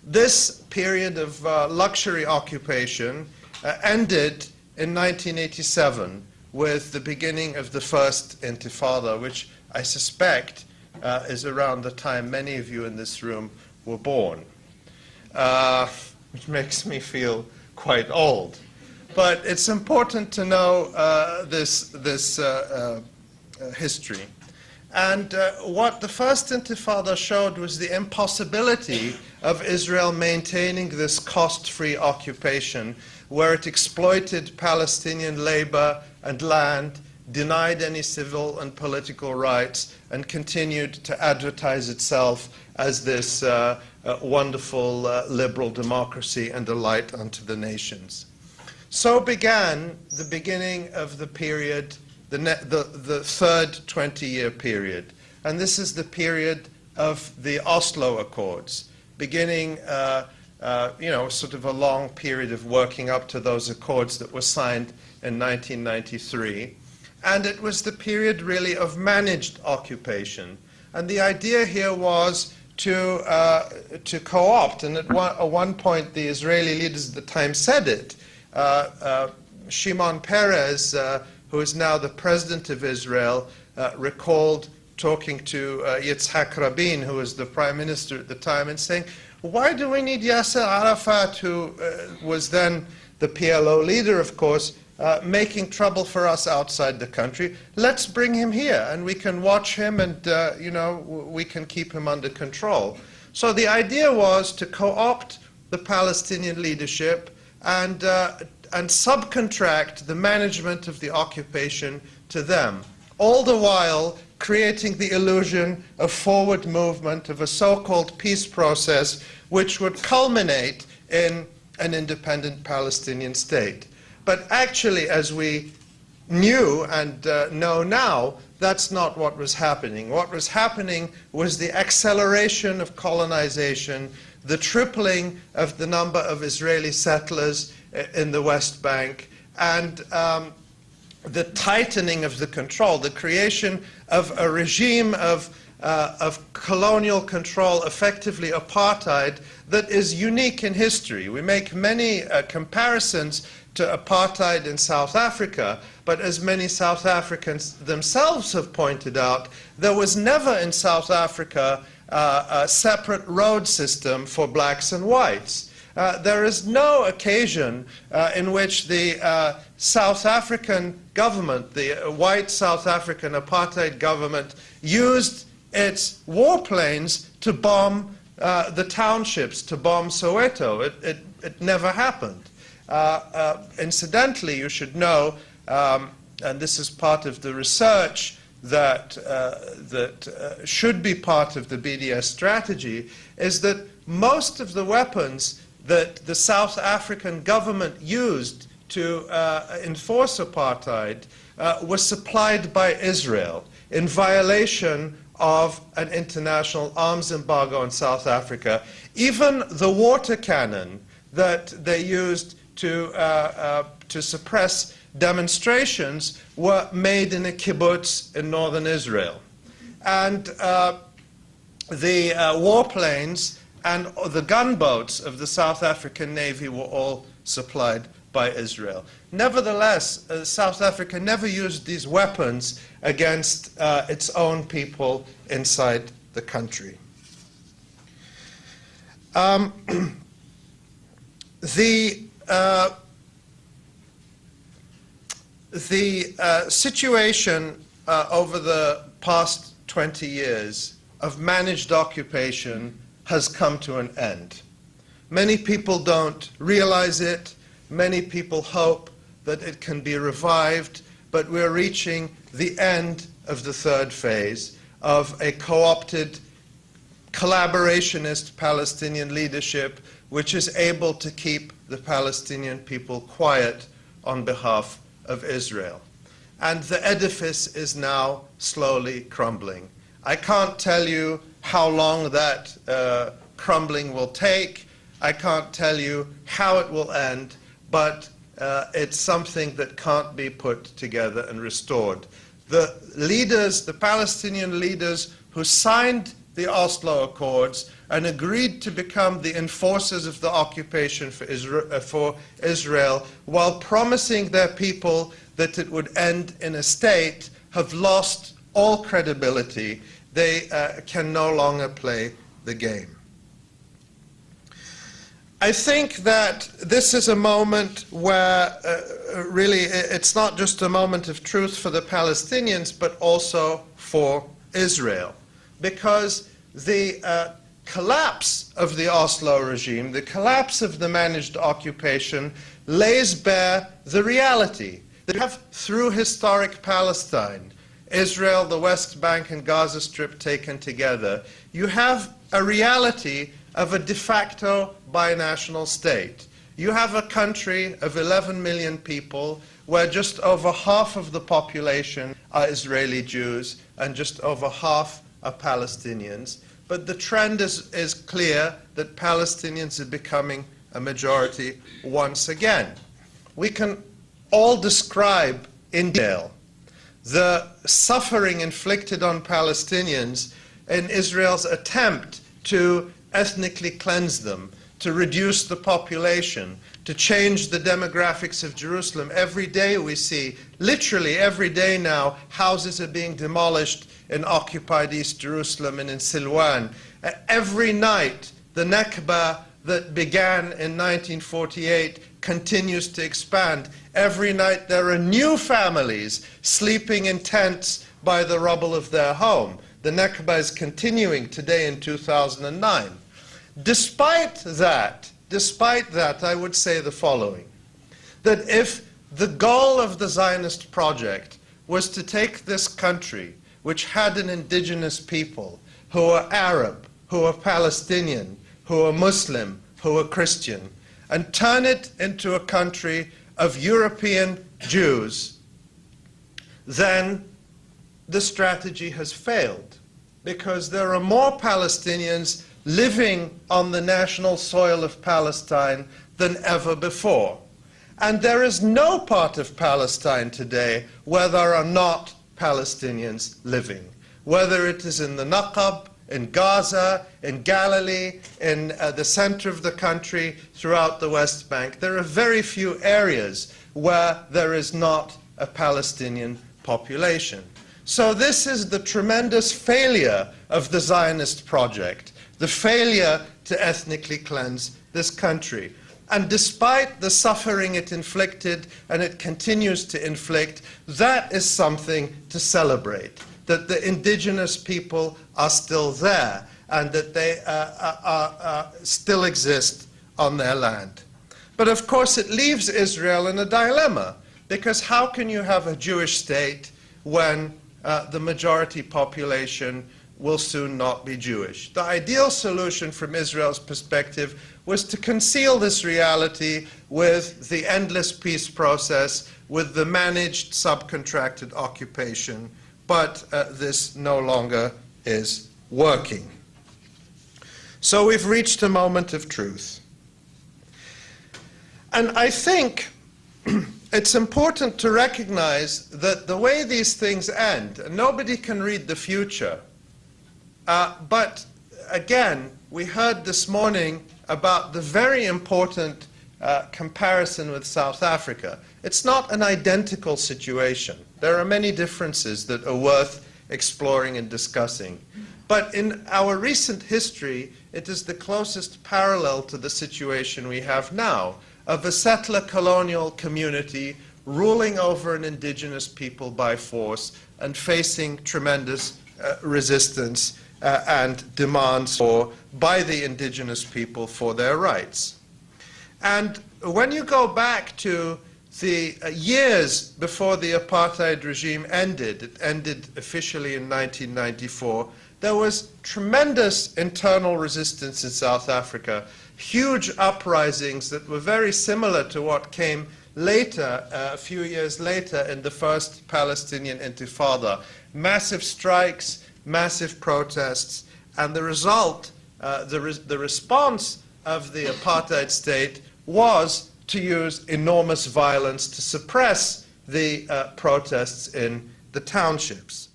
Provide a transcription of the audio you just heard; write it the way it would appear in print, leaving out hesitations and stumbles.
This period of luxury occupation ended in 1987 with the beginning of the first Intifada, which I suspect is around the time many of you in this room were born, which makes me feel quite old. But it's important to know this history. And what the first Intifada showed was the impossibility of Israel maintaining this cost-free occupation where it exploited Palestinian labor and land, denied any civil and political rights, and continued to advertise itself as this wonderful liberal democracy and a light unto the nations. So began the beginning of the period, the third 20-year period. And this is the period of the Oslo Accords, beginning sort of a long period of working up to those accords that were signed in 1993. And it was the period really of managed occupation. And the idea here was to co-opt, and at one point the Israeli leaders at the time said it. Shimon Peres, who is now the president of Israel, recalled talking to Yitzhak Rabin, who was the prime minister at the time, and saying, why do we need Yasser Arafat, who was then the PLO leader, of course, making trouble for us outside the country? Let's bring him here, and we can watch him, and we can keep him under control. So the idea was to co-opt the Palestinian leadership and subcontract the management of the occupation to them, all the while creating the illusion of forward movement of a so-called peace process which would culminate in an independent Palestinian state. But actually, as we knew and know now, that's not what was happening. What was happening was the acceleration of colonization, the tripling of the number of Israeli settlers in the West Bank, and the tightening of the control, the creation of a regime of colonial control, effectively apartheid, that is unique in history. We make many comparisons to apartheid in South Africa, but as many South Africans themselves have pointed out, there was never in South Africa a separate road system for blacks and whites. There is no occasion in which the South African government, the white South African apartheid government, used its warplanes to bomb the townships, to bomb Soweto. It never happened. Incidentally, you should know, and this is part of the research that should be part of the BDS strategy, is that most of the weapons that the South African government used to enforce apartheid were supplied by Israel in violation of an international arms embargo in South Africa. Even the water cannon that they used to suppress demonstrations were made in a kibbutz in northern Israel. And the warplanes and the gunboats of the South African Navy were all supplied by Israel. Nevertheless, South Africa never used these weapons against its own people inside the country. The situation over the past 20 years of managed occupation has come to an end. Many people don't realize it. Many people hope that it can be revived, but we're reaching the end of the third phase of a co-opted, collaborationist Palestinian leadership which is able to keep the Palestinian people quiet on behalf of Israel. And the edifice is now slowly crumbling. I can't tell you how long that crumbling will take. I can't tell you how it will end, but it's something that can't be put together and restored. The leaders, the Palestinian leaders who signed the Oslo Accords and agreed to become the enforcers of the occupation for Israel, while promising their people that it would end in a state, have lost all credibility. They can no longer play the game. I think that this is a moment where really it's not just a moment of truth for the Palestinians, but also for Israel. Because the collapse of the Oslo regime, the collapse of the managed occupation, lays bare the reality that we have through historic Palestine, Israel, the West Bank and Gaza Strip taken together. You have a reality of a de facto binational state. You have a country of 11 million people where just over half of the population are Israeli Jews and just over half are Palestinians. But the trend is clear that Palestinians are becoming a majority once again. We can all describe in detail the suffering inflicted on Palestinians in Israel's attempt to ethnically cleanse them, to reduce the population, to change the demographics of Jerusalem. Every day we see, literally every day now, houses are being demolished in occupied East Jerusalem and in Silwan. Every night, the Nakba that began in 1948 continues to expand. Every night there are new families sleeping in tents by the rubble of their home. The Nakba is continuing today in 2009. Despite that, I would say the following, that if the goal of the Zionist project was to take this country, which had an indigenous people, who are Arab, who are Palestinian, who are Muslim, who are Christian, and turn it into a country of European Jews, then the strategy has failed, because there are more Palestinians living on the national soil of Palestine than ever before. And there is no part of Palestine today where there are not Palestinians living, whether it is in the Naqab, in Gaza, in Galilee, in the center of the country, throughout the West Bank. There are very few areas where there is not a Palestinian population. So this is the tremendous failure of the Zionist project, the failure to ethnically cleanse this country. And despite the suffering it inflicted, and it continues to inflict, that is something to celebrate, that the indigenous people are still there and that they still exist on their land. But of course it leaves Israel in a dilemma, because how can you have a Jewish state when the majority population will soon not be Jewish? The ideal solution from Israel's perspective was to conceal this reality with the endless peace process, with the managed subcontracted occupation, but this no longer is working. So we've reached a moment of truth. And I think it's important to recognize that the way these things end, and nobody can read the future, but again, we heard this morning about the very important comparison with South Africa. It's not an identical situation. There are many differences that are worth exploring and discussing. But in our recent history, it is the closest parallel to the situation we have now, of a settler colonial community ruling over an indigenous people by force and facing tremendous resistance and demands by the indigenous people for their rights. And when you go back to the years before the apartheid regime ended, it ended officially in 1994, there was tremendous internal resistance in South Africa, huge uprisings that were very similar to what came later, a few years later, in the first Palestinian Intifada. Massive strikes, massive protests, and the result, the response of the apartheid state was to use enormous violence to suppress the protests in the townships.